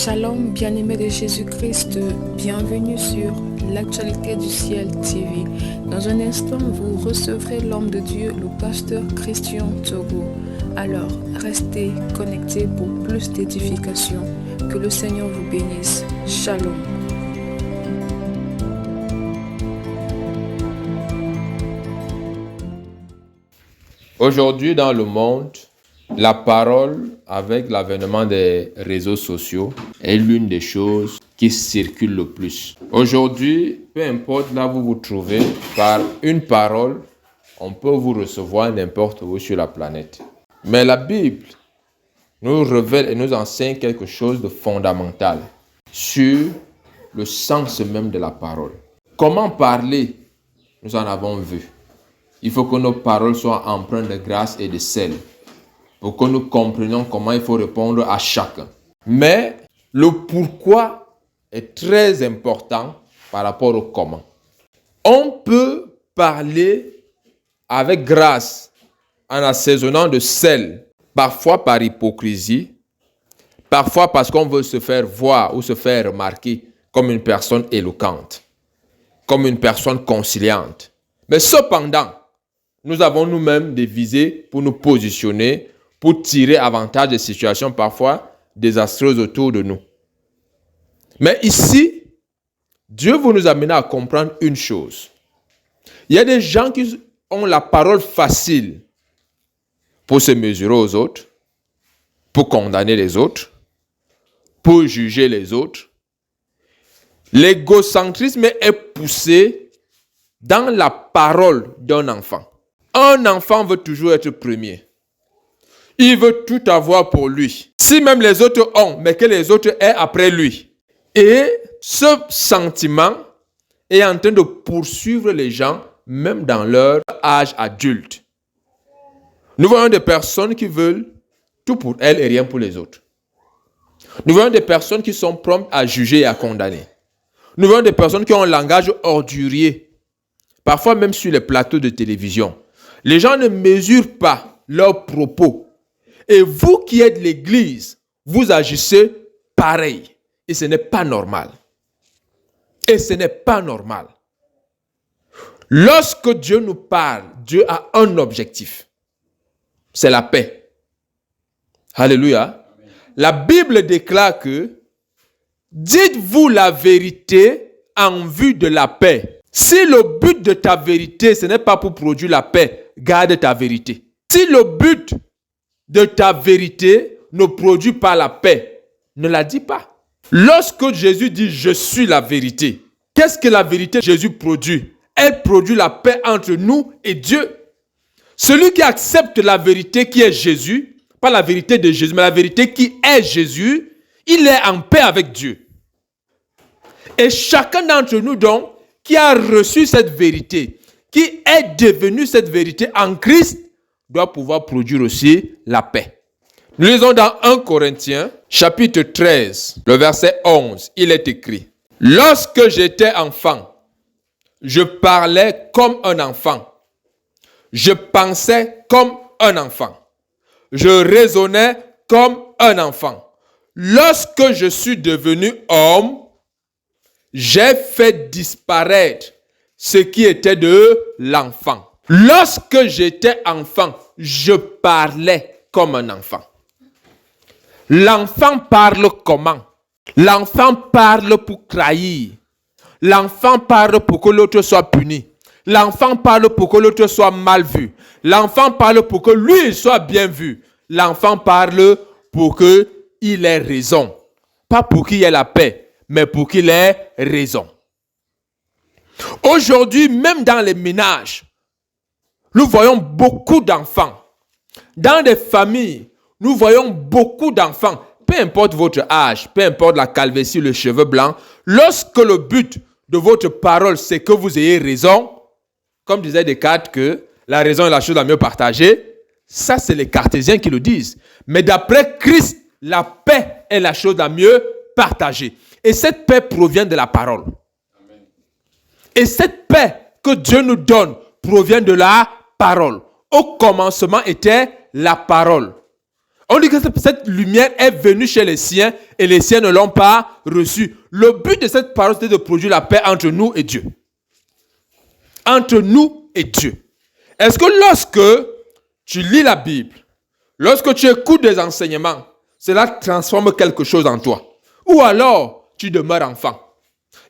Shalom, bien-aimés de Jésus-Christ, bienvenue sur l'actualité du ciel TV. Dans un instant, vous recevrez l'homme de Dieu, le pasteur Christian Togo. Alors, restez connectés pour plus d'édification. Que le Seigneur vous bénisse. Shalom. Aujourd'hui, dans le monde, la parole, avec l'avènement des réseaux sociaux, est l'une des choses qui circulent le plus. Aujourd'hui, peu importe là où vous vous trouvez, par une parole, on peut vous recevoir n'importe où sur la planète. Mais la Bible nous révèle et nous enseigne quelque chose de fondamental sur le sens même de la parole. Comment parler? Nous en avons vu. Il faut que nos paroles soient empreintes de grâce et de sel, pour que nous comprenions comment il faut répondre à chacun. Mais le pourquoi est très important par rapport au comment. On peut parler avec grâce en assaisonnant de sel, parfois par hypocrisie, parfois parce qu'on veut se faire voir ou se faire remarquer comme une personne éloquente, comme une personne conciliante. Mais cependant, nous avons nous-mêmes des visées pour nous positionner, pour tirer avantage des situations parfois désastreuses autour de nous. Mais ici, Dieu veut nous amener à comprendre une chose. Il y a des gens qui ont la parole facile pour se mesurer aux autres, pour condamner les autres, pour juger les autres. L'égocentrisme est poussé dans la parole d'un enfant. Un enfant veut toujours être premier. Il veut tout avoir pour lui. Si même les autres ont, mais que les autres aient après lui. Et ce sentiment est en train de poursuivre les gens, même dans leur âge adulte. Nous voyons des personnes qui veulent tout pour elles et rien pour les autres. Nous voyons des personnes qui sont promptes à juger et à condamner. Nous voyons des personnes qui ont un langage ordurier, parfois même sur les plateaux de télévision. Les gens ne mesurent pas leurs propos. Et vous qui êtes l'Église, vous agissez pareil. Et ce n'est pas normal. Et ce n'est pas normal. Lorsque Dieu nous parle, Dieu a un objectif. C'est la paix. Alléluia. La Bible déclare que dites-vous la vérité en vue de la paix. Si le but de ta vérité, ce n'est pas pour produire la paix, garde ta vérité. Si le but de ta vérité ne produit pas la paix, ne la dis pas. Lorsque Jésus dit « Je suis la vérité », qu'est-ce que la vérité Jésus produit? Elle produit la paix entre nous et Dieu. Celui qui accepte la vérité qui est Jésus, pas la vérité de Jésus, mais la vérité qui est Jésus, il est en paix avec Dieu. Et chacun d'entre nous donc, qui a reçu cette vérité, qui est devenu cette vérité en Christ, doit pouvoir produire aussi la paix. Nous lisons dans 1 Corinthiens, chapitre 13, le verset 11, il est écrit « Lorsque j'étais enfant, je parlais comme un enfant, je pensais comme un enfant, je raisonnais comme un enfant. Lorsque je suis devenu homme, j'ai fait disparaître ce qui était de l'enfant. Lorsque j'étais enfant, je parlais comme un enfant. » L'enfant parle comment? L'enfant parle pour trahir. L'enfant parle pour que l'autre soit puni. L'enfant parle pour que l'autre soit mal vu. L'enfant parle pour que lui soit bien vu. L'enfant parle pour qu'il ait raison. Pas pour qu'il y ait la paix, mais pour qu'il ait raison. Aujourd'hui, même dans les ménages, nous voyons beaucoup d'enfants. Dans des familles, nous voyons beaucoup d'enfants. Peu importe votre âge, peu importe la calvitie, le cheveu blanc, lorsque le but de votre parole, c'est que vous ayez raison, comme disait Descartes que la raison est la chose la mieux partagée, ça c'est les cartésiens qui le disent. Mais d'après Christ, la paix est la chose la mieux partagée. Et cette paix provient de la parole. Amen. Et cette paix que Dieu nous donne provient de la parole. Au commencement était la parole. On dit que cette lumière est venue chez les siens et les siens ne l'ont pas reçue. Le but de cette parole, c'était de produire la paix entre nous et Dieu. Entre nous et Dieu. Est-ce que lorsque tu lis la Bible, lorsque tu écoutes des enseignements, cela transforme quelque chose en toi? Ou alors, tu demeures enfant?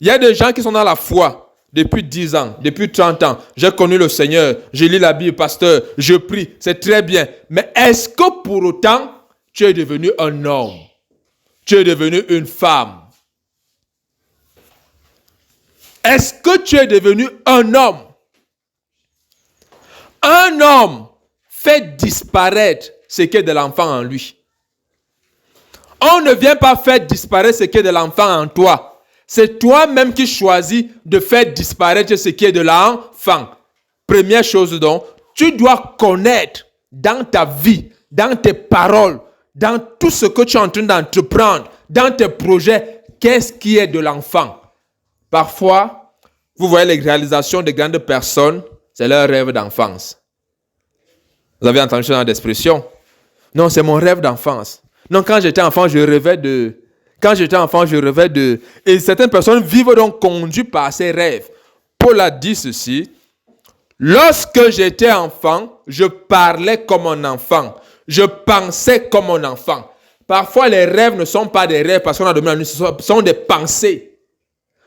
Il y a des gens qui sont dans la foi depuis 10 ans, depuis 30 ans. J'ai connu le Seigneur, je lis la Bible, pasteur, je prie, c'est très bien. Mais est-ce que pour autant, tu es devenu un homme? Tu es devenu une femme? Est-ce que tu es devenu un homme? Un homme fait disparaître ce qui est de l'enfant en lui. On ne vient pas faire disparaître ce qui est de l'enfant en toi. C'est toi-même qui choisis de faire disparaître ce qui est de l'enfant. Première chose donc, tu dois connaître dans ta vie, dans tes paroles, dans tout ce que tu es en train d'entreprendre, dans tes projets, qu'est-ce qui est de l'enfant. Parfois, vous voyez les réalisations de grandes personnes, c'est leur rêve d'enfance. Vous avez entendu ce genre d'expression? Non, c'est mon rêve d'enfance. Non, quand j'étais enfant, je rêvais de... Et certaines personnes vivent donc conduites par ces rêves. Paul a dit ceci. Lorsque j'étais enfant, je parlais comme un enfant. Je pensais comme un enfant. Parfois, les rêves ne sont pas des rêves parce qu'on a dormi la nuit. Ce sont des pensées.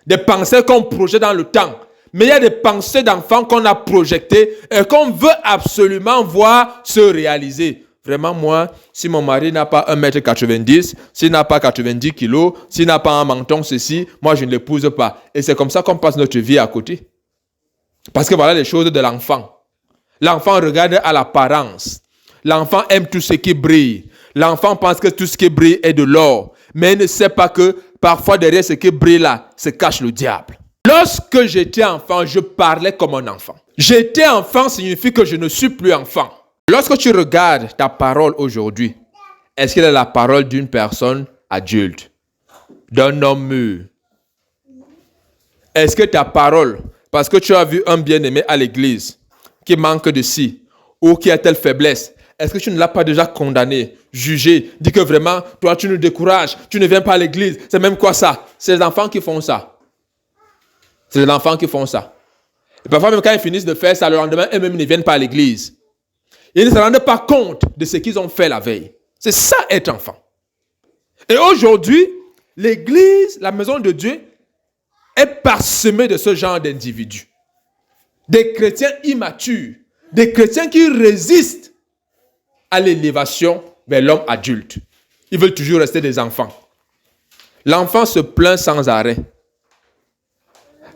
Des pensées qu'on projette dans le temps. Mais il y a des pensées d'enfants qu'on a projetées et qu'on veut absolument voir se réaliser. Vraiment, moi, si mon mari n'a pas 1m90, s'il n'a pas 90 kg, s'il n'a pas un menton, ceci, moi, je ne l'épouse pas. Et c'est comme ça qu'on passe notre vie à côté. Parce que voilà les choses de l'enfant. L'enfant regarde à l'apparence. L'enfant aime tout ce qui brille. L'enfant pense que tout ce qui brille est de l'or. Mais il ne sait pas que parfois derrière ce qui brille là, se cache le diable. Lorsque j'étais enfant, je parlais comme un enfant. J'étais enfant signifie que je ne suis plus enfant. Lorsque tu regardes ta parole aujourd'hui, est-ce qu'elle est la parole d'une personne adulte, d'un homme mûr? Est-ce que ta parole, parce que tu as vu un bien-aimé à l'église qui manque de ci, ou qui a telle faiblesse, est-ce que tu ne l'as pas déjà condamné, jugé, dit que vraiment, toi tu nous décourages, tu ne viens pas à l'église, c'est même quoi ça? C'est les enfants qui font ça. C'est les enfants qui font ça. Et parfois même quand ils finissent de faire ça, le lendemain, eux-mêmes ne viennent pas à l'église. Ils ne se rendent pas compte de ce qu'ils ont fait la veille. C'est ça être enfant. Et aujourd'hui, l'église, la maison de Dieu, est parsemée de ce genre d'individus. Des chrétiens immatures, des chrétiens qui résistent à l'élévation vers l'homme adulte. Ils veulent toujours rester des enfants. L'enfant se plaint sans arrêt.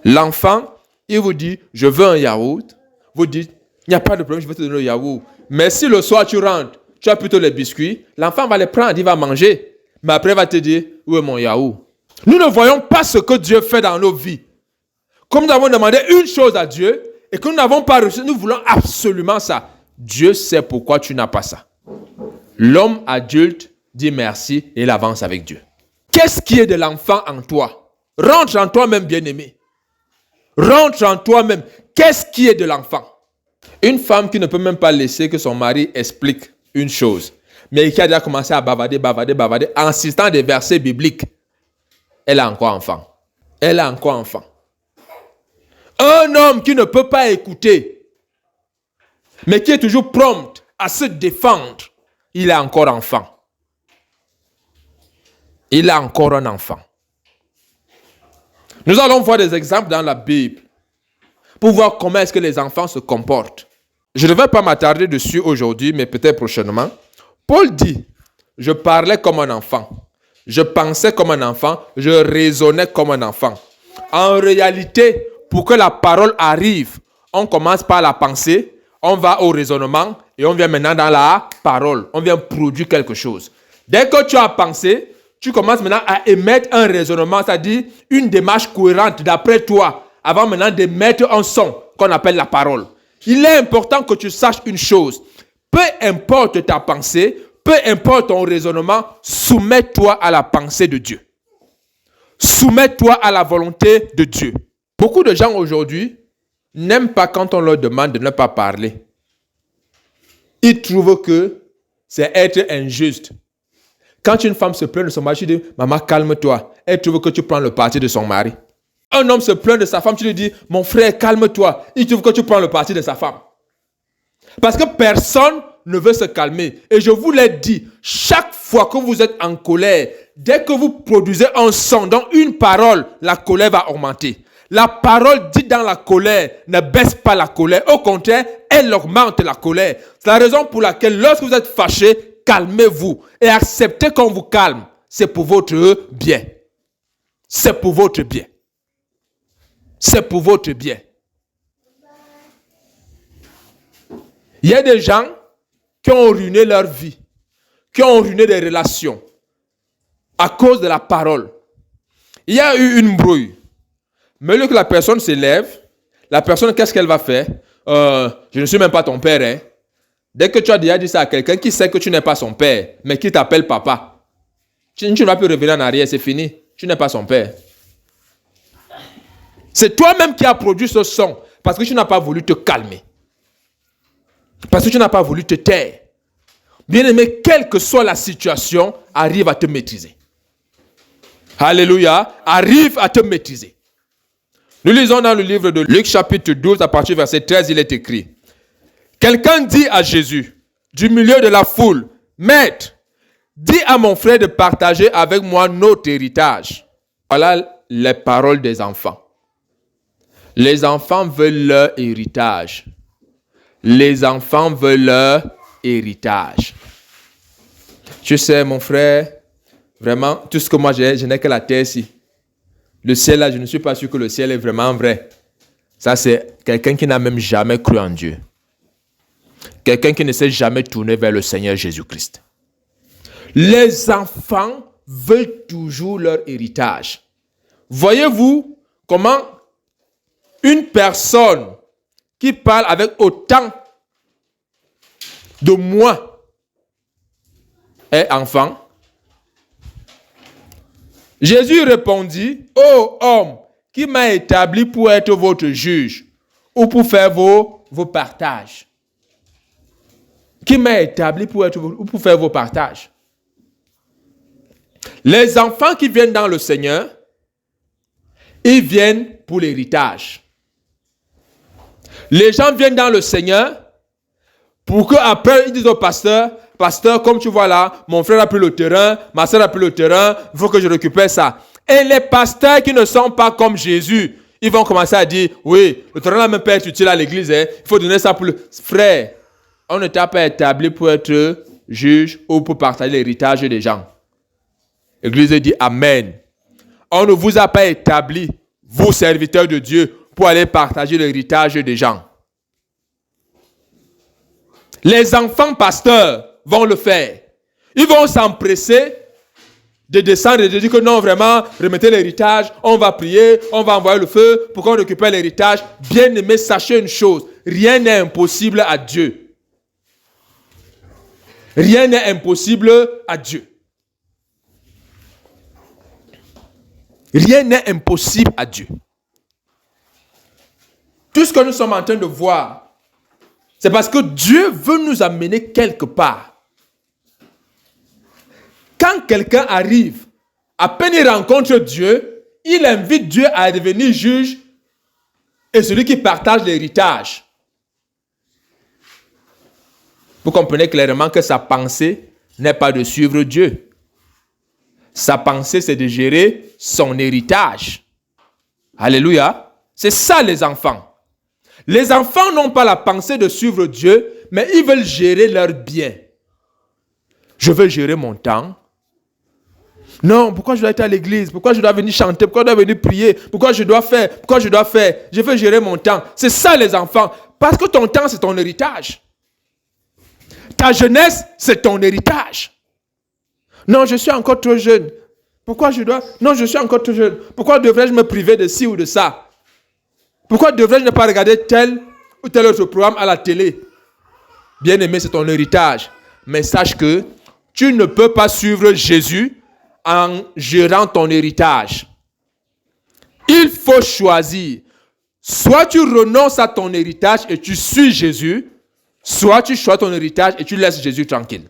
L'enfant, il vous dit, je veux un yaourt. Vous dites, il n'y a pas de problème, je vais te donner le yaourt. Mais si le soir tu rentres, tu as plutôt les biscuits, l'enfant va les prendre, il va manger. Mais après, il va te dire, où est mon yaourt? Nous ne voyons pas ce que Dieu fait dans nos vies. Comme nous avons demandé une chose à Dieu et que nous n'avons pas reçu, nous voulons absolument ça. Dieu sait pourquoi tu n'as pas ça. L'homme adulte dit merci et il avance avec Dieu. Qu'est-ce qui est de l'enfant en toi? Rentre en toi-même, bien-aimé. Rentre en toi-même. Qu'est-ce qui est de l'enfant? Une femme qui ne peut même pas laisser que son mari explique une chose, mais qui a déjà commencé à bavarder, en citant des versets bibliques, elle est encore enfant. Elle est encore enfant. Un homme qui ne peut pas écouter, mais qui est toujours prompt à se défendre, il est encore enfant. Il est encore un enfant. Nous allons voir des exemples dans la Bible pour voir comment est-ce que les enfants se comportent. Je ne vais pas m'attarder dessus aujourd'hui, mais peut-être prochainement. Paul dit, je parlais comme un enfant, je pensais comme un enfant, je raisonnais comme un enfant. En réalité, pour que la parole arrive, on commence par la pensée, on va au raisonnement et on vient maintenant dans la parole. On vient produire quelque chose. Dès que tu as pensé, tu commences maintenant à émettre un raisonnement, c'est-à-dire une démarche cohérente d'après toi, avant maintenant d'émettre un son qu'on appelle la parole. Il est important que tu saches une chose. Peu importe ta pensée, peu importe ton raisonnement, soumets-toi à la pensée de Dieu. Soumets-toi à la volonté de Dieu. Beaucoup de gens aujourd'hui n'aiment pas quand on leur demande de ne pas parler. Ils trouvent que c'est être injuste. Quand une femme se plaint de son mari, tu dis, maman, calme-toi. Elle trouve que tu prends le parti de son mari. Un homme se plaint de sa femme, tu lui dis, mon frère, calme-toi. Il trouve que tu prends le parti de sa femme. Parce que personne ne veut se calmer. Et je vous l'ai dit, chaque fois que vous êtes en colère, dès que vous produisez un son, dans une parole, la colère va augmenter. La parole dite dans la colère ne baisse pas la colère. Au contraire, elle augmente la colère. C'est la raison pour laquelle, lorsque vous êtes fâché, calmez-vous et acceptez qu'on vous calme. C'est pour votre bien. C'est pour votre bien. C'est pour votre bien. Il y a des gens qui ont ruiné leur vie, qui ont ruiné des relations à cause de la parole. Il y a eu une brouille. Mais lieu que la personne s'élève, la personne, qu'est-ce qu'elle va faire? Je ne suis même pas ton père. Hein? Dès que tu as déjà dit ça à quelqu'un qui sait que tu n'es pas son père, mais qui t'appelle papa, tu ne vas plus revenir en arrière, c'est fini. Tu n'es pas son père. C'est toi-même qui as produit ce son parce que tu n'as pas voulu te calmer. Parce que tu n'as pas voulu te taire. Bien-aimé, quelle que soit la situation, arrive à te maîtriser. Alléluia, arrive à te maîtriser. Nous lisons dans le livre de Luc chapitre 12, à partir du verset 13, il est écrit. Quelqu'un dit à Jésus, du milieu de la foule, Maître, dis à mon frère de partager avec moi notre héritage. Voilà les paroles des enfants. Les enfants veulent leur héritage. Les enfants veulent leur héritage. Tu sais, mon frère, vraiment, tout ce que moi j'ai, je n'ai que la terre ici. Le ciel là, je ne suis pas sûr que le ciel est vraiment vrai. Ça, c'est quelqu'un qui n'a même jamais cru en Dieu. Quelqu'un qui ne s'est jamais tourné vers le Seigneur Jésus-Christ. Les enfants veulent toujours leur héritage. Voyez-vous comment une personne qui parle avec autant de moi est enfant? Jésus répondit, ô homme, qui m'a établi pour être votre juge ou pour faire vos partages? Qui m'a établi pour faire vos partages? Les enfants qui viennent dans le Seigneur, ils viennent pour l'héritage. Les gens viennent dans le Seigneur pour qu'après ils disent au pasteur, pasteur, comme tu vois là, mon frère a pris le terrain, ma soeur a pris le terrain, il faut que je récupère ça. Et les pasteurs qui ne sont pas comme Jésus, ils vont commencer à dire, oui, le terrain là même peut être utile à l'église, hein, il faut donner ça pour le frère. On ne t'a pas établi pour être juge ou pour partager l'héritage des gens. L'église dit Amen. On ne vous a pas établi, vous serviteurs de Dieu, pour aller partager l'héritage des gens. Les enfants pasteurs vont le faire. Ils vont s'empresser de descendre et de dire que non, vraiment, remettez l'héritage, on va prier, on va envoyer le feu pour qu'on récupère l'héritage. Bien-aimés, sachez une chose, rien n'est impossible à Dieu. Rien n'est impossible à Dieu. Rien n'est impossible à Dieu. Tout ce que nous sommes en train de voir, c'est parce que Dieu veut nous amener quelque part. Quand quelqu'un arrive, à peine il rencontre Dieu, il invite Dieu à devenir juge et celui qui partage l'héritage. Vous comprenez clairement que sa pensée n'est pas de suivre Dieu. Sa pensée, c'est de gérer son héritage. Alléluia. C'est ça les enfants. Les enfants n'ont pas la pensée de suivre Dieu, mais ils veulent gérer leur bien. Je veux gérer mon temps. Non, pourquoi je dois être à l'église? Pourquoi je dois venir chanter? Pourquoi je dois venir prier? Pourquoi je dois faire? Je veux gérer mon temps. C'est ça les enfants. Parce que ton temps, c'est ton héritage. Ta jeunesse, c'est ton héritage. Non, je suis encore trop jeune. Pourquoi je dois... Non, je suis encore trop jeune. Pourquoi devrais-je me priver de ci ou de ça? Pourquoi devrais-je ne pas regarder tel ou tel autre programme à la télé? Bien-aimé, c'est ton héritage. Mais sache que tu ne peux pas suivre Jésus en gérant ton héritage. Il faut choisir. Soit tu renonces à ton héritage et tu suis Jésus, soit tu choisis ton héritage et tu laisses Jésus tranquille.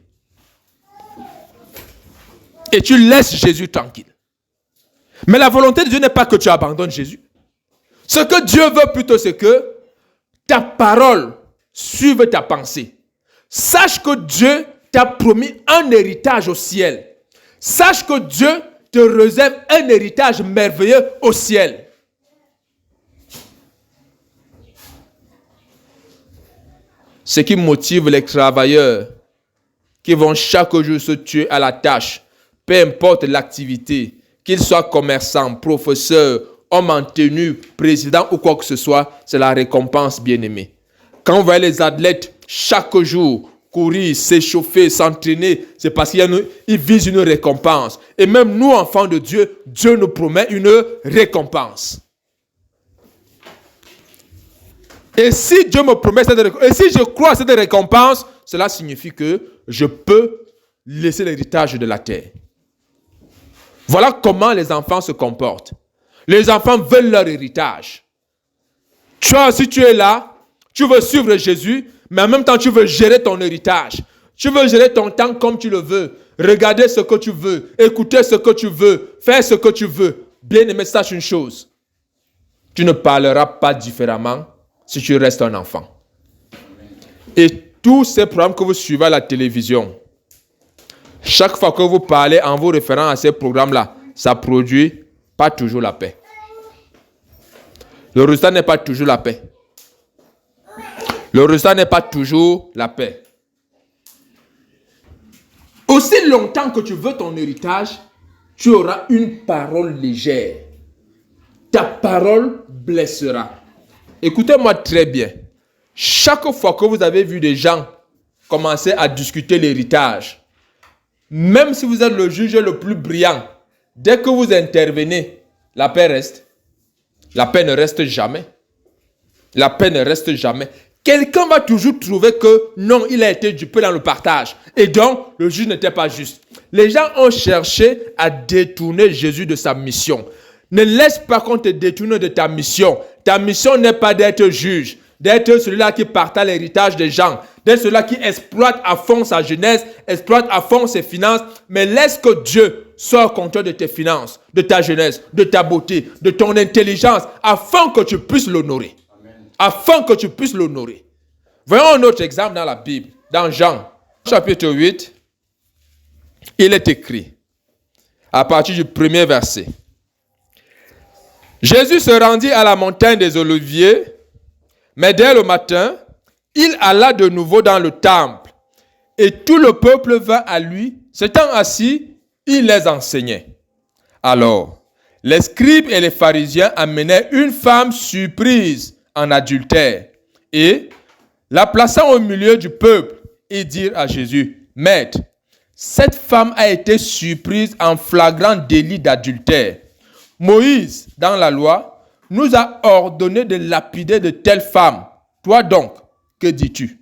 et tu laisses Jésus tranquille. Mais la volonté de Dieu n'est pas que tu abandonnes Jésus. Ce que Dieu veut plutôt, c'est que ta parole suive ta pensée. Sache que Dieu t'a promis un héritage au ciel. Sache que Dieu te réserve un héritage merveilleux au ciel. Ce qui motive les travailleurs qui vont chaque jour se tuer à la tâche, peu importe l'activité, qu'ils soient commerçants, professeurs, hommes en tenue, président ou quoi que ce soit, c'est la récompense, bien-aimée. Quand vous voyez les athlètes chaque jour courir, s'échauffer, s'entraîner, c'est parce qu'ils visent une récompense. Et même nous, enfants de Dieu, Dieu nous promet une récompense. Et si Dieu me promet cette récompense, et si je crois à cette récompense, cela signifie que je peux laisser l'héritage de la terre. Voilà comment les enfants se comportent. Les enfants veulent leur héritage. Toi, si tu es là, tu veux suivre Jésus, mais en même temps, tu veux gérer ton héritage. Tu veux gérer ton temps comme tu le veux. Regarder ce que tu veux. Écouter ce que tu veux. Faire ce que tu veux. Bien aimé, sache une chose. Tu ne parleras pas différemment si tu restes un enfant. Et tous ces programmes que vous suivez à la télévision, chaque fois que vous parlez en vous référant à ces programmes-là, ça produit pas toujours la paix. Le résultat n'est pas toujours la paix. Le résultat n'est pas toujours la paix. Aussi longtemps que tu veux ton héritage, tu auras une parole légère. Ta parole blessera. Écoutez-moi très bien. Chaque fois que vous avez vu des gens commencer à discuter l'héritage, même si vous êtes le juge le plus brillant, dès que vous intervenez, la paix reste. La paix ne reste jamais. La paix ne reste jamais. Quelqu'un va toujours trouver que non, il a été dupé dans le partage. Et donc, le juge n'était pas juste. Les gens ont cherché à détourner Jésus de sa mission. Ne laisse pas qu'on te détourne de ta mission. Ta mission n'est pas d'être juge, d'être celui-là qui partage l'héritage des gens, d'être celui-là qui exploite à fond sa jeunesse, exploite à fond ses finances, mais laisse que Dieu soit au contrôle de tes finances, de ta jeunesse, de ta beauté, de ton intelligence, afin que tu puisses l'honorer. Afin que tu puisses l'honorer. Voyons un autre exemple dans la Bible, dans Jean, chapitre 8, il est écrit, à partir du premier verset. Jésus se rendit à la montagne des Oliviers, mais dès le matin, il alla de nouveau dans le temple, et tout le peuple vint à lui. S'étant assis, il les enseignait. Alors, les scribes et les pharisiens amenaient une femme surprise en adultère, et, la plaçant au milieu du peuple, ils dirent à Jésus, « Maître, cette femme a été surprise en flagrant délit d'adultère. Moïse, dans la loi, nous a ordonné de lapider de telles femmes. Toi donc, que dis-tu »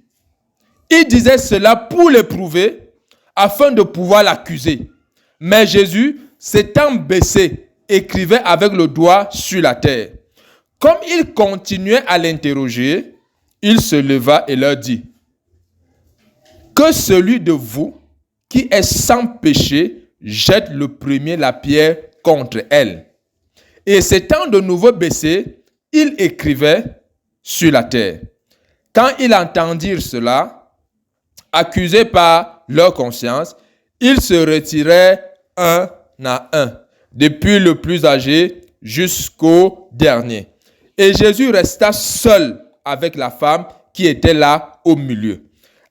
Il disait cela pour l'éprouver, afin de pouvoir l'accuser. Mais Jésus, s'étant baissé, écrivait avec le doigt sur la terre. Comme il continuait à l'interroger, il se leva et leur dit, « Que celui de vous qui est sans péché jette le premier la pierre contre elle. » Et s'étant de nouveau baissé, il écrivait sur la terre. Quand ils entendirent cela, accusés par leur conscience, ils se retiraient un à un, depuis le plus âgé jusqu'au dernier. Et Jésus resta seul avec la femme qui était là au milieu.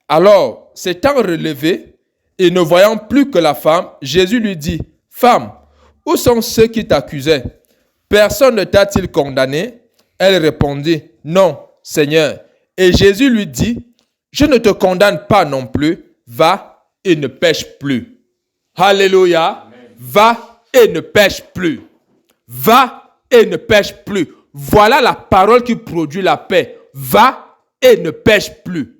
Alors, s'étant relevé et ne voyant plus que la femme, Jésus lui dit, « Femme, où sont ceux qui t'accusaient? Personne ne t'a-t-il condamné ?» Elle répondit, « Non, Seigneur. » Et Jésus lui dit, « Je ne te condamne pas non plus. Va et ne pêche plus. » Alléluia. Amen. Va et ne pêche plus. Va et ne pêche plus. Voilà la parole qui produit la paix. Va et ne pêche plus.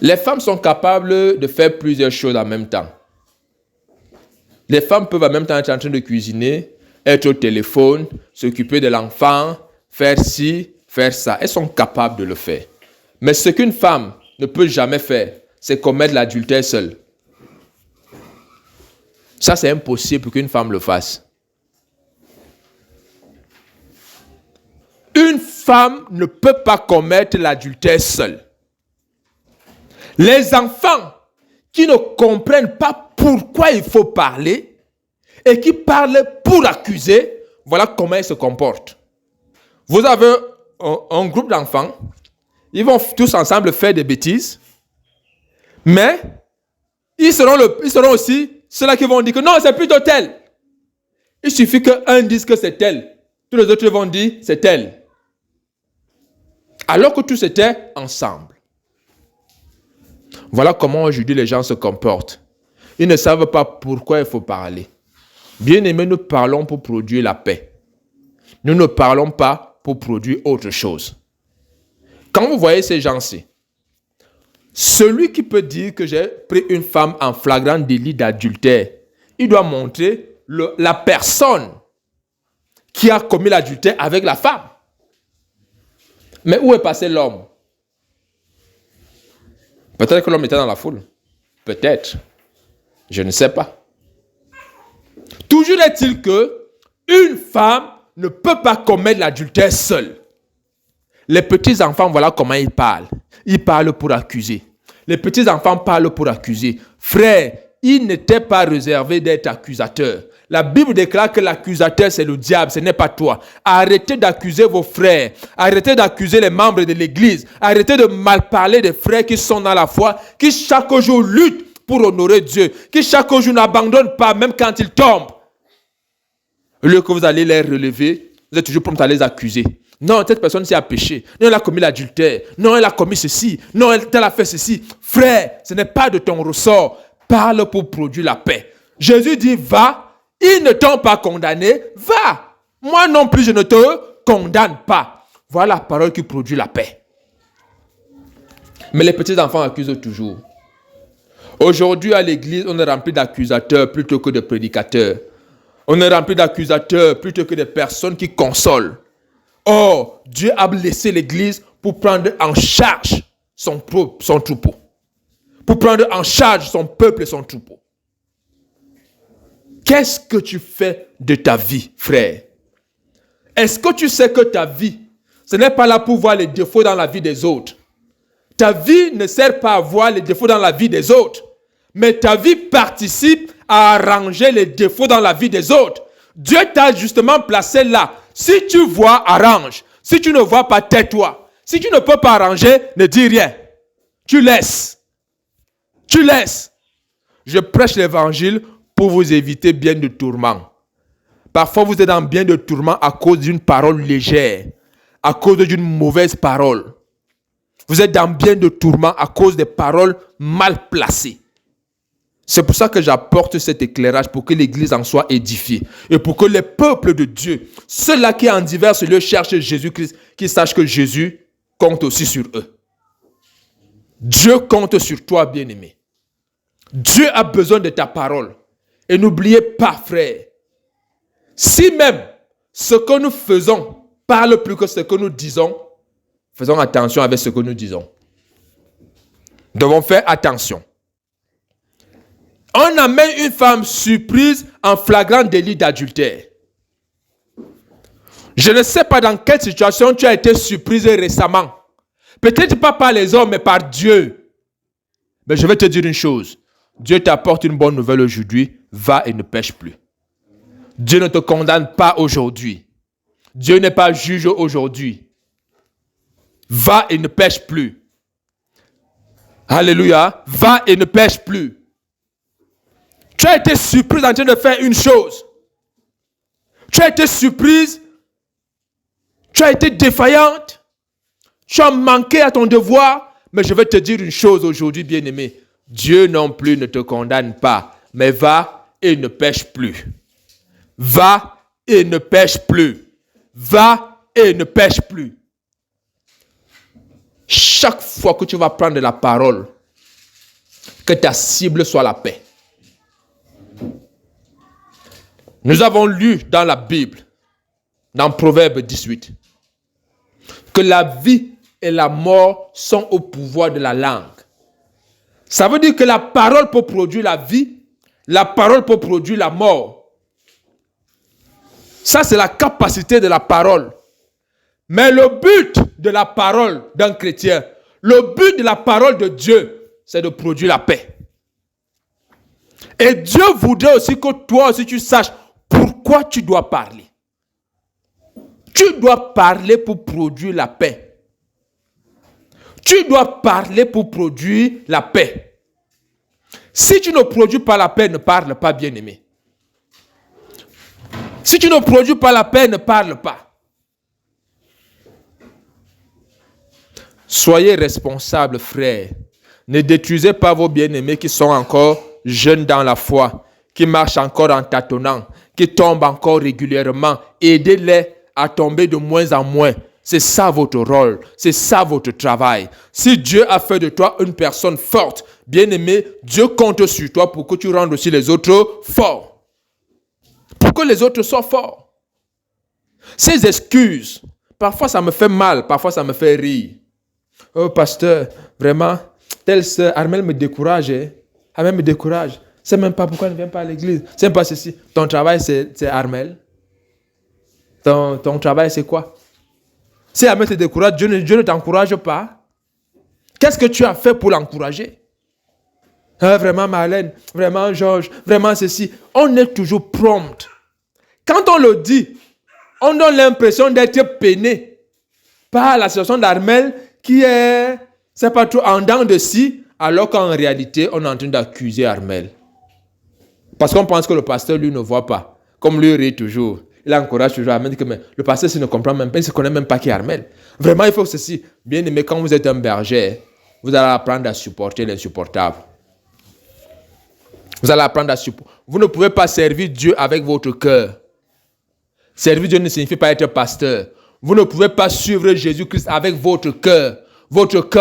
Les femmes sont capables de faire plusieurs choses en même temps. Les femmes peuvent en même temps être en train de cuisiner, être au téléphone, s'occuper de l'enfant, faire ci, faire ça. Elles sont capables de le faire. Mais ce qu'une femme ne peut jamais faire, c'est commettre l'adultère seule. Ça, c'est impossible qu'une femme le fasse. Une femme ne peut pas commettre l'adultère seule. Les enfants qui ne comprennent pas pourquoi il faut parler et qui parlent pour accuser, voilà comment ils se comportent. Vous avez un groupe d'enfants, ils vont tous ensemble faire des bêtises, mais ils seront aussi ceux-là qui vont dire que non, c'est plutôt tel. Il suffit qu'un dise que c'est tel, tous les autres vont dire c'est tel. Alors que tous étaient ensemble. Voilà comment aujourd'hui les gens se comportent. Ils ne savent pas pourquoi il faut parler. Bien-aimés, nous parlons pour produire la paix. Nous ne parlons pas pour produire autre chose. Quand vous voyez ces gens-ci, celui qui peut dire que j'ai pris une femme en flagrant délit d'adultère, il doit montrer la personne qui a commis l'adultère avec la femme. Mais où est passé l'homme? Peut-être que l'homme était dans la foule. Peut-être. Je ne sais pas. Toujours est-il que une femme ne peut pas commettre l'adultère seule. Les petits-enfants, voilà comment ils parlent. Ils parlent pour accuser. Les petits-enfants parlent pour accuser. Frère, il n'était pas réservé d'être accusateur. La Bible déclare que l'accusateur, c'est le diable, ce n'est pas toi. Arrêtez d'accuser vos frères. Arrêtez d'accuser les membres de l'église. Arrêtez de mal parler des frères qui sont dans la foi, qui chaque jour luttent pour honorer Dieu, qui chaque jour n'abandonnent pas, même quand ils tombent. Au lieu que vous allez les relever, vous êtes toujours prompt à les accuser. Non, cette personne-ci a péché. Non, elle a commis l'adultère. Non, elle a commis ceci. Non, elle a fait ceci. Frère, ce n'est pas de ton ressort. Parle pour produire la paix. Jésus dit, va. Ils ne t'ont pas condamné. Va. Moi non plus, je ne te condamne pas. Voilà la parole qui produit la paix. Mais les petits-enfants accusent toujours. Aujourd'hui, à l'église, on est rempli d'accusateurs plutôt que de prédicateurs. On est rempli d'accusateurs plutôt que de personnes qui consolent. Or, Dieu a laissé l'église pour prendre en charge son troupeau. Pour prendre en charge son peuple et son troupeau. Qu'est-ce que tu fais de ta vie, frère? Est-ce que tu sais que ta vie, ce n'est pas là pour voir les défauts dans la vie des autres? Ta vie ne sert pas à voir les défauts dans la vie des autres. Mais ta vie participe à arranger les défauts dans la vie des autres. Dieu t'a justement placé là. Si tu vois, arrange. Si tu ne vois pas, tais-toi. Si tu ne peux pas arranger, ne dis rien. Tu laisses. Tu laisses. Je prêche l'évangile pour vous éviter bien de tourments. Parfois, vous êtes dans bien de tourments à cause d'une parole légère, à cause d'une mauvaise parole. Vous êtes dans bien de tourments à cause des paroles mal placées. C'est pour ça que j'apporte cet éclairage pour que l'Église en soit édifiée et pour que les peuples de Dieu, ceux-là qui en divers lieux cherchent Jésus-Christ, qu'ils sachent que Jésus compte aussi sur eux. Dieu compte sur toi, bien-aimé. Dieu a besoin de ta parole. Et n'oubliez pas, frère, si même ce que nous faisons parle plus que ce que nous disons, faisons attention avec ce que nous disons. Nous devons faire attention. On amène une femme surprise en flagrant délit d'adultère. Je ne sais pas dans quelle situation tu as été surprise récemment. Peut-être pas par les hommes, mais par Dieu. Mais je vais te dire une chose. Dieu t'apporte une bonne nouvelle aujourd'hui. Va et ne pêche plus. Dieu ne te condamne pas aujourd'hui. Dieu n'est pas juge aujourd'hui. Va et ne pêche plus. Alléluia. Va et ne pêche plus. Tu as été surprise en train de faire une chose. Tu as été surprise. Tu as été défaillante. Tu as manqué à ton devoir. Mais je vais te dire une chose aujourd'hui, bien-aimé. Dieu non plus ne te condamne pas. Mais va et ne pêche plus. Va et ne pêche plus. Va et ne pêche plus. Chaque fois que tu vas prendre la parole, que ta cible soit la paix. Nous avons lu dans la Bible, dans Proverbe 18, que la vie et la mort sont au pouvoir de la langue. Ça veut dire que la parole peut produire la vie La parole peut produire la mort. Ça, c'est la capacité de la parole. Mais le but de la parole d'un chrétien, le but de la parole de Dieu, c'est de produire la paix. Et Dieu voudrait aussi que toi aussi tu saches pourquoi tu dois parler. Tu dois parler pour produire la paix. Tu dois parler pour produire la paix. Si tu ne produis pas la paix, ne parle pas, bien-aimé. Si tu ne produis pas la paix, ne parle pas. Soyez responsables, frères. Ne détruisez pas vos bien-aimés qui sont encore jeunes dans la foi, qui marchent encore en tâtonnant, qui tombent encore régulièrement. Aidez-les à tomber de moins en moins. C'est ça votre rôle, c'est ça votre travail. Si Dieu a fait de toi une personne forte, bien-aimé, Dieu compte sur toi pour que tu rendes aussi les autres forts. Pour que les autres soient forts. Ces excuses, parfois ça me fait mal, parfois ça me fait rire. Oh pasteur, vraiment, telle sœur, Armel me décourage. Armel me décourage. C'est même pas pourquoi elle ne vient pas à l'église. C'est même pas ceci. Ton travail, c'est Armel. Ton travail, c'est quoi? Si Armel te décourage, Dieu ne t'encourage pas. Qu'est-ce que tu as fait pour l'encourager? Vraiment Marlène, vraiment Georges, vraiment ceci. On est toujours prompt. Quand on le dit, on donne l'impression d'être peiné par la situation d'Armel qui est, c'est pas trop en dents de scie, alors qu'en réalité, on est en train d'accuser Armel. Parce qu'on pense que le pasteur, lui, ne voit pas. Comme lui rit toujours. Il encourage toujours Armel. Mais le pasteur, s'il ne comprend même pas, il ne se connaît même pas qui est Armel. Vraiment, il faut ceci. Bien aimé, quand vous êtes un berger, vous allez apprendre à supporter l'insupportable. Vous allez apprendre à supporter. Vous ne pouvez pas servir Dieu avec votre cœur. Servir Dieu ne signifie pas être pasteur. Vous ne pouvez pas suivre Jésus-Christ avec votre cœur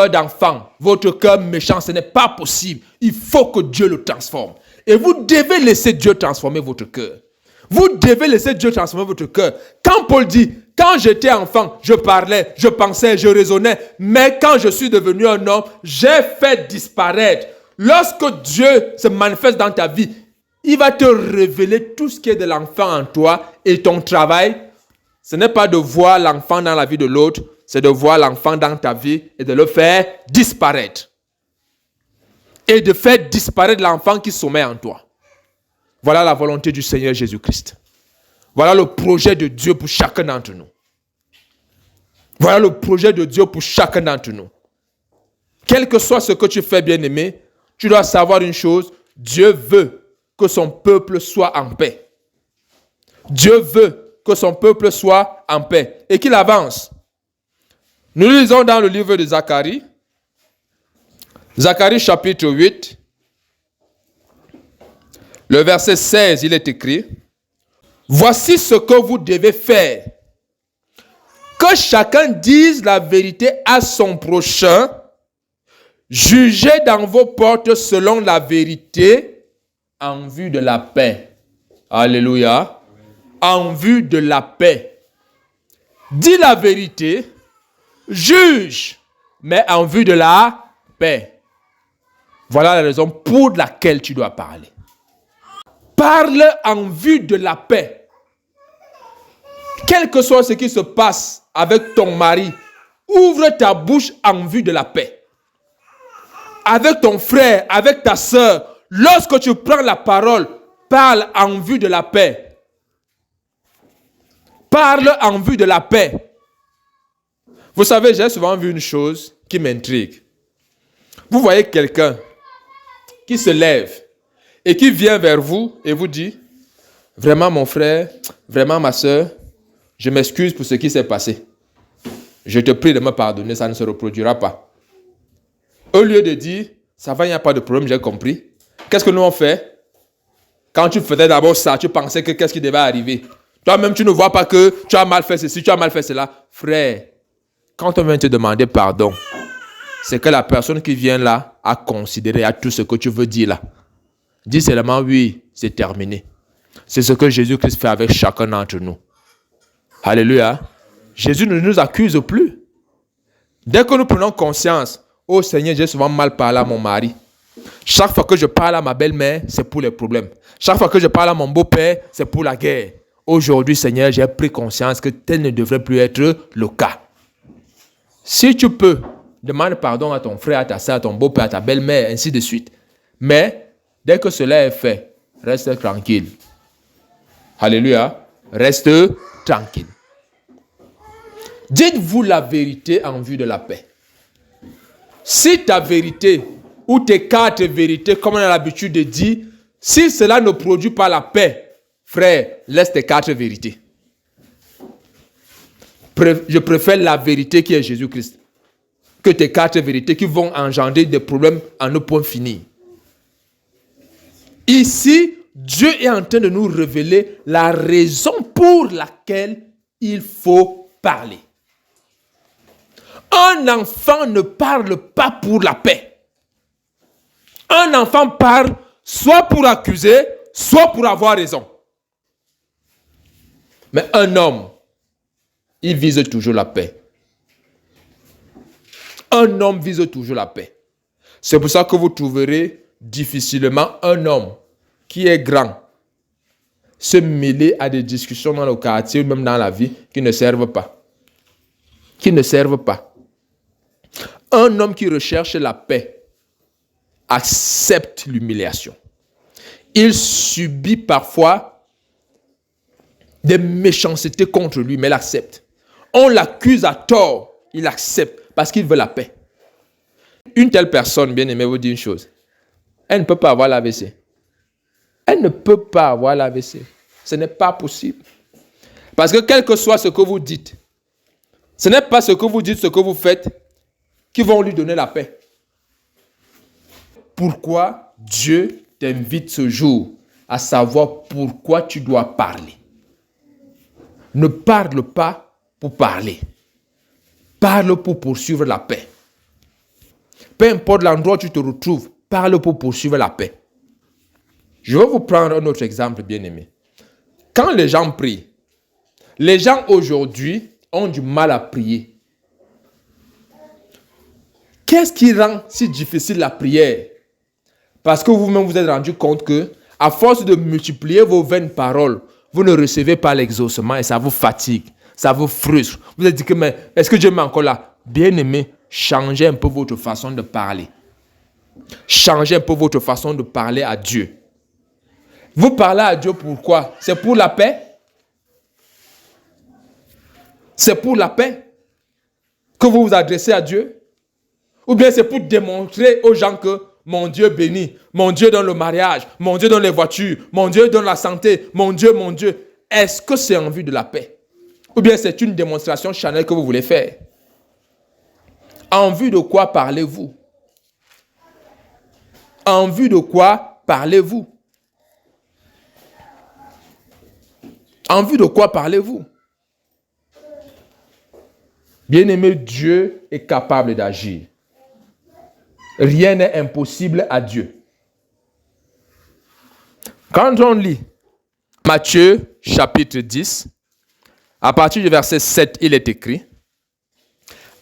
d'enfant, votre cœur méchant. Ce n'est pas possible. Il faut que Dieu le transforme. Et vous devez laisser Dieu transformer votre cœur. Vous devez laisser Dieu transformer votre cœur. Quand Paul dit, quand j'étais enfant, je parlais, je pensais, je raisonnais, mais quand je suis devenu un homme, j'ai fait disparaître. Lorsque Dieu se manifeste dans ta vie, il va te révéler tout ce qui est de l'enfant en toi et ton travail. Ce n'est pas de voir l'enfant dans la vie de l'autre, c'est de voir l'enfant dans ta vie et de le faire disparaître. Et de faire disparaître l'enfant qui sommeille en toi. Voilà la volonté du Seigneur Jésus-Christ. Voilà le projet de Dieu pour chacun d'entre nous. Voilà le projet de Dieu pour chacun d'entre nous. Quel que soit ce que tu fais, bien-aimé, tu dois savoir une chose, Dieu veut que son peuple soit en paix. Dieu veut que son peuple soit en paix et qu'il avance. Nous lisons dans le livre de Zacharie, Zacharie chapitre 8, le verset 16, il est écrit, « Voici ce que vous devez faire. Que chacun dise la vérité à son prochain. Jugez dans vos portes selon la vérité en vue de la paix. » Alléluia. En vue de la paix. Dis la vérité, juge, mais en vue de la paix. Voilà la raison pour laquelle tu dois parler. Parle en vue de la paix. Quel que soit ce qui se passe avec ton mari, ouvre ta bouche en vue de la paix. Avec ton frère, avec ta soeur, lorsque tu prends la parole, parle en vue de la paix. Parle en vue de la paix. Vous savez, j'ai souvent vu une chose qui m'intrigue. Vous voyez quelqu'un qui se lève et qui vient vers vous et vous dit, vraiment mon frère, vraiment ma soeur, je m'excuse pour ce qui s'est passé. Je te prie de me pardonner, ça ne se reproduira pas. Au lieu de dire, ça va, il n'y a pas de problème, j'ai compris. Qu'est-ce que nous on fait? Quand tu faisais d'abord ça, tu pensais que qu'est-ce qui devait arriver? Toi-même, tu ne vois pas que tu as mal fait ceci, tu as mal fait cela. Frère, quand on vient te demander pardon, c'est que la personne qui vient là a considéré à tout ce que tu veux dire là. Dis seulement oui, c'est terminé. C'est ce que Jésus-Christ fait avec chacun d'entre nous. Alléluia. Jésus ne nous accuse plus. Dès que nous prenons conscience, oh Seigneur, j'ai souvent mal parlé à mon mari. Chaque fois que je parle à ma belle-mère, c'est pour les problèmes. Chaque fois que je parle à mon beau-père, c'est pour la guerre. Aujourd'hui, Seigneur, j'ai pris conscience que tel ne devrait plus être le cas. Si tu peux, demande pardon à ton frère, à ta soeur, à ton beau-père, à ta belle-mère, ainsi de suite. Mais, dès que cela est fait, reste tranquille. Alléluia. Reste tranquille. Dites-vous la vérité en vue de la paix. Si ta vérité ou tes 4 vérités, comme on a l'habitude de dire, si cela ne produit pas la paix, frère, laisse tes 4 vérités. Je préfère la vérité qui est Jésus-Christ que tes 4 vérités qui vont engendrer des problèmes à ne point finir. Ici, Dieu est en train de nous révéler la raison pour laquelle il faut parler. Un enfant ne parle pas pour la paix. Un enfant parle soit pour accuser, soit pour avoir raison. Mais un homme, il vise toujours la paix. Un homme vise toujours la paix. C'est pour ça que vous trouverez difficilement un homme qui est grand se mêler à des discussions dans le quartier ou même dans la vie qui ne servent pas. Qui ne servent pas. Un homme qui recherche la paix accepte l'humiliation. Il subit parfois des méchancetés contre lui, mais il accepte. On l'accuse à tort, il accepte parce qu'il veut la paix. Une telle personne, bien aimé, vous dit une chose. Elle ne peut pas avoir l'AVC. Elle ne peut pas avoir l'AVC. Ce n'est pas possible. Parce que quel que soit ce que vous dites, ce n'est pas ce que vous dites, ce que vous faites, qui vont lui donner la paix. Pourquoi Dieu t'invite ce jour à savoir pourquoi tu dois parler? Ne parle pas pour parler. Parle pour poursuivre la paix. Peu importe l'endroit où tu te retrouves, parle pour poursuivre la paix. Je vais vous prendre un autre exemple, bien-aimé. Quand les gens prient, les gens aujourd'hui ont du mal à prier. Qu'est-ce qui rend si difficile la prière? Parce que vous-même vous êtes rendu compte que, à force de multiplier vos vaines paroles, vous ne recevez pas l'exaucement et ça vous fatigue, ça vous frustre. Vous êtes dit que, mais est-ce que Dieu m'est encore là? Bien-aimé, changez un peu votre façon de parler. Changez un peu votre façon de parler à Dieu. Vous parlez à Dieu pourquoi? C'est pour la paix? C'est pour la paix que vous vous adressez à Dieu? Ou bien c'est pour démontrer aux gens que mon Dieu bénit, mon Dieu donne le mariage, mon Dieu donne les voitures, mon Dieu donne la santé, mon Dieu, mon Dieu. Est-ce que c'est en vue de la paix? Ou bien c'est une démonstration charnelle que vous voulez faire? En vue de quoi parlez-vous? En vue de quoi parlez-vous? En vue de quoi parlez-vous? Bien-aimé, Dieu est capable d'agir. Rien n'est impossible à Dieu. Quand on lit Matthieu chapitre 10, à partir du verset 7, il est écrit: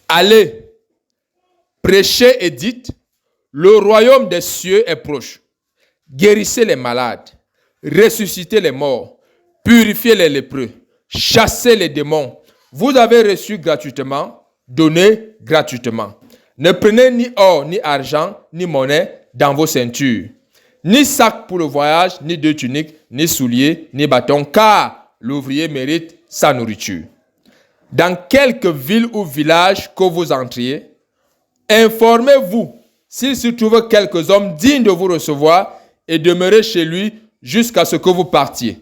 Allez, prêchez et dites, le royaume des cieux est proche. Guérissez les malades, ressuscitez les morts, purifiez les lépreux, chassez les démons. Vous avez reçu gratuitement, donnez gratuitement. Ne prenez ni or, ni argent, ni monnaie dans vos ceintures, ni sac pour le voyage, ni 2 tuniques, ni souliers, ni bâtons, car l'ouvrier mérite sa nourriture. Dans quelque ville ou village que vous entriez, informez-vous s'il se trouve quelques hommes dignes de vous recevoir et demeurez chez lui jusqu'à ce que vous partiez.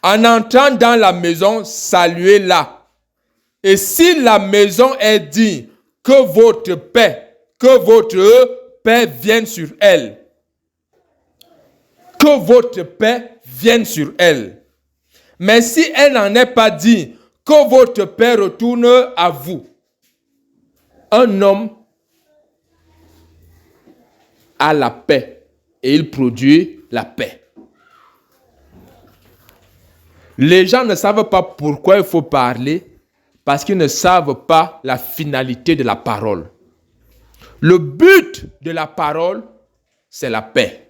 En entrant dans la maison, saluez-la. Et si la maison est digne, que votre paix vienne sur elle. Que votre paix vienne sur elle. Mais si elle n'en est pas digne, que votre paix retourne à vous. Un homme a la paix et il produit la paix. Les gens ne savent pas pourquoi il faut parler parce qu'ils ne savent pas la finalité de la parole. Le but de la parole c'est la paix.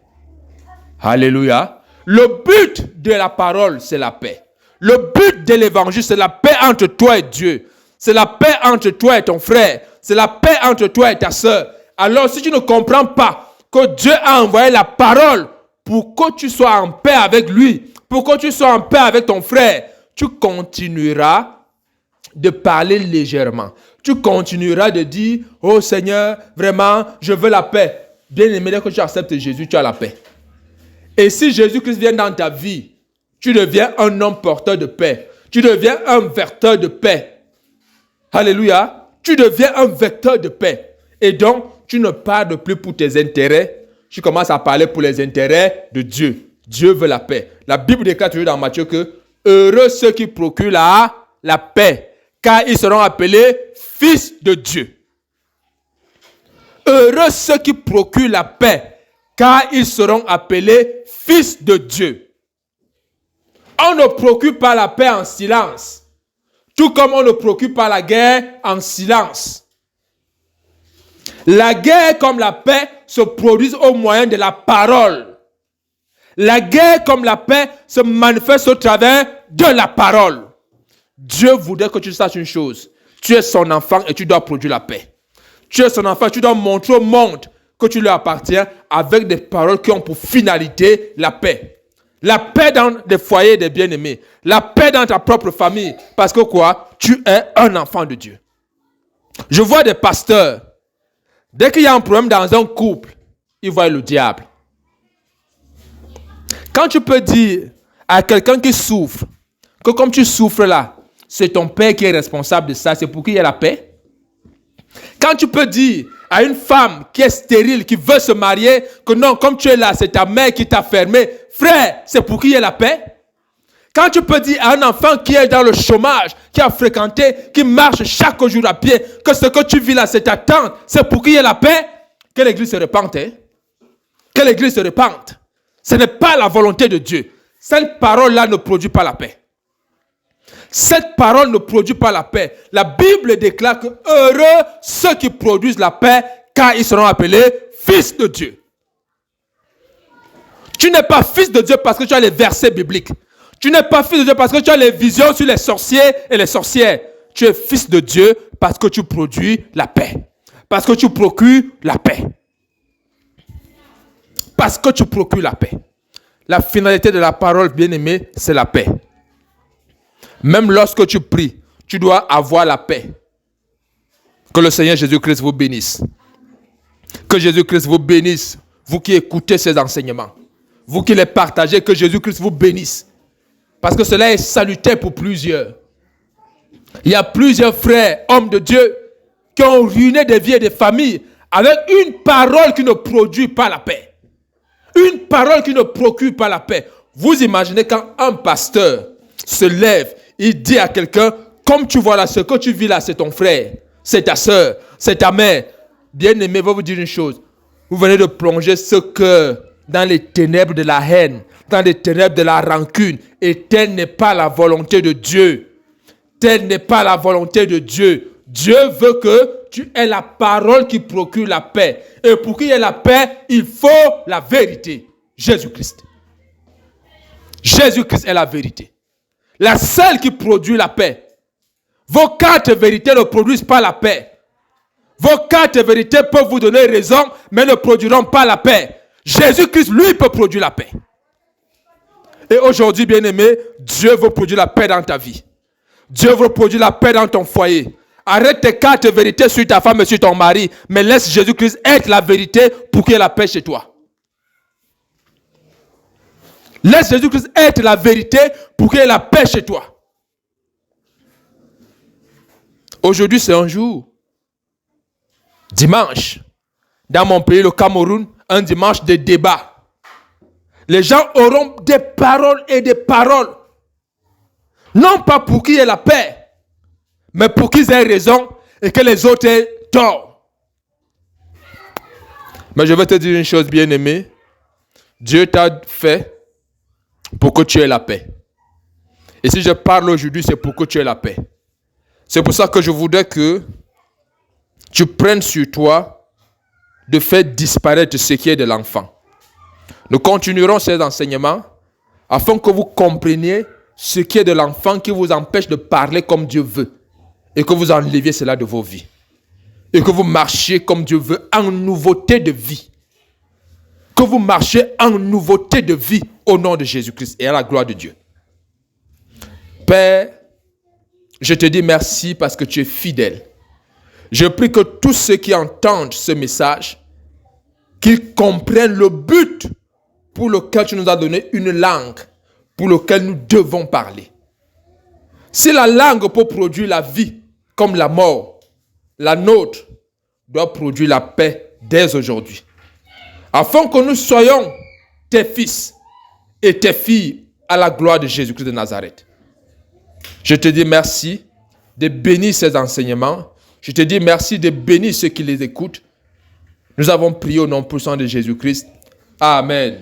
Alléluia. Le but de la parole, c'est la paix. Le but de l'évangile, c'est la paix entre toi et Dieu. C'est la paix entre toi et ton frère. C'est la paix entre toi et ta sœur. Alors, si tu ne comprends pas que Dieu a envoyé la parole pour que tu sois en paix avec lui, pour que tu sois en paix avec ton frère, tu continueras de parler légèrement. Tu continueras de dire, oh Seigneur, vraiment, je veux la paix. Bien aimé, dès que tu acceptes Jésus, tu as la paix. Et si Jésus-Christ vient dans ta vie, tu deviens un homme porteur de paix. Tu deviens un vecteur de paix. Alléluia. Tu deviens un vecteur de paix. Et donc, tu ne parles plus pour tes intérêts. Tu commences à parler pour les intérêts de Dieu. Dieu veut la paix. La Bible déclare toujours dans Matthieu que heureux ceux qui procurent la paix, car ils seront appelés fils de Dieu. Heureux ceux qui procurent la paix, car ils seront appelés fils de Dieu. On ne procure pas la paix en silence, tout comme on ne procure pas la guerre en silence. La guerre comme la paix se produisent au moyen de la parole. La guerre comme la paix se manifeste au travers de la parole. Dieu voudrait que tu saches une chose. Tu es son enfant et tu dois produire la paix. Tu es son enfant, tu dois montrer au monde que tu lui appartiens avec des paroles qui ont pour finalité la paix. La paix dans des foyers des bien-aimés. La paix dans ta propre famille. Parce que quoi? Tu es un enfant de Dieu. Je vois des pasteurs. Dès qu'il y a un problème dans un couple, ils voient le diable. Quand tu peux dire à quelqu'un qui souffre, que comme tu souffres là, c'est ton père qui est responsable de ça, c'est pour qu'il y ait la paix. Quand tu peux dire à une femme qui est stérile, qui veut se marier, que non, comme tu es là, c'est ta mère qui t'a fermé, frère, c'est pour qu'il y ait la paix. Quand tu peux dire à un enfant qui est dans le chômage, qui a fréquenté, qui marche chaque jour à pied, que ce que tu vis là, c'est ta tante, c'est pour qu'il y ait la paix, que l'église se répande. Que l'église se répande. Ce n'est pas la volonté de Dieu. Cette parole-là ne produit pas la paix. Cette parole ne produit pas la paix. La Bible déclare que heureux ceux qui produisent la paix, car ils seront appelés fils de Dieu. Tu n'es pas fils de Dieu parce que tu as les versets bibliques. Tu n'es pas fils de Dieu parce que tu as les visions sur les sorciers et les sorcières. Tu es fils de Dieu parce que tu produis la paix. Parce que tu procures la paix. Parce que tu procures la paix. La finalité de la parole, bien-aimée, c'est la paix. Même lorsque tu pries, tu dois avoir la paix. Que le Seigneur Jésus-Christ vous bénisse. Que Jésus-Christ vous bénisse. Vous qui écoutez ces enseignements. Vous qui les partagez, que Jésus-Christ vous bénisse. Parce que cela est salutaire pour plusieurs. Il y a plusieurs frères, hommes de Dieu, qui ont ruiné des vies et des familles avec une parole qui ne produit pas la paix. Une parole qui ne procure pas la paix. Vous imaginez quand un pasteur se lève, il dit à quelqu'un, comme tu vois là, ce que tu vis là, c'est ton frère, c'est ta soeur, c'est ta mère. Bien-aimé, je vais vous dire une chose. Vous venez de plonger ce cœur dans les ténèbres de la haine, dans les ténèbres de la rancune. Et telle n'est pas la volonté de Dieu. Telle n'est pas la volonté de Dieu. Dieu veut que tu aies la parole qui procure la paix. Et pour qu'il y ait la paix, il faut la vérité. Jésus-Christ. Jésus-Christ est la vérité. La seule qui produit la paix. Vos quatre vérités ne produisent pas la paix. Vos quatre vérités peuvent vous donner raison, mais ne produiront pas la paix. Jésus-Christ, lui, peut produire la paix. Et aujourd'hui, bien-aimé, Dieu veut produire la paix dans ta vie. Dieu veut produire la paix dans ton foyer. Arrête tes quatre vérités sur ta femme et sur ton mari, mais laisse Jésus-Christ être la vérité pour qu'il y ait la paix chez toi. Laisse Jésus-Christ être la vérité pour qu'il y ait la paix chez toi. Aujourd'hui, c'est un jour. Dimanche. Dans mon pays, le Cameroun, un dimanche de débat. Les gens auront des paroles et des paroles. Non pas pour qu'il y ait la paix, mais pour qu'ils aient raison et que les autres aient tort. Mais je vais te dire une chose, bien-aimé. Dieu t'a fait pour que tu aies la paix. Et si je parle aujourd'hui, c'est pour que tu aies la paix. C'est pour ça que je voudrais que tu prennes sur toi de faire disparaître ce qui est de l'enfant. Nous continuerons ces enseignements afin que vous compreniez ce qui est de l'enfant qui vous empêche de parler comme Dieu veut et que vous enleviez cela de vos vies et que vous marchiez comme Dieu veut en nouveauté de vie. Que vous marchiez en nouveauté de vie au nom de Jésus-Christ et à la gloire de Dieu. Père, je te dis merci parce que tu es fidèle. Je prie que tous ceux qui entendent ce message, qu'ils comprennent le but pour lequel tu nous as donné une langue, pour laquelle nous devons parler. Si la langue peut produire la vie comme la mort, la nôtre doit produire la paix dès aujourd'hui. Afin que nous soyons tes fils et tes filles à la gloire de Jésus-Christ de Nazareth. Je te dis merci de bénir ces enseignements. Je te dis merci de bénir ceux qui les écoutent. Nous avons prié au nom puissant de Jésus-Christ. Amen.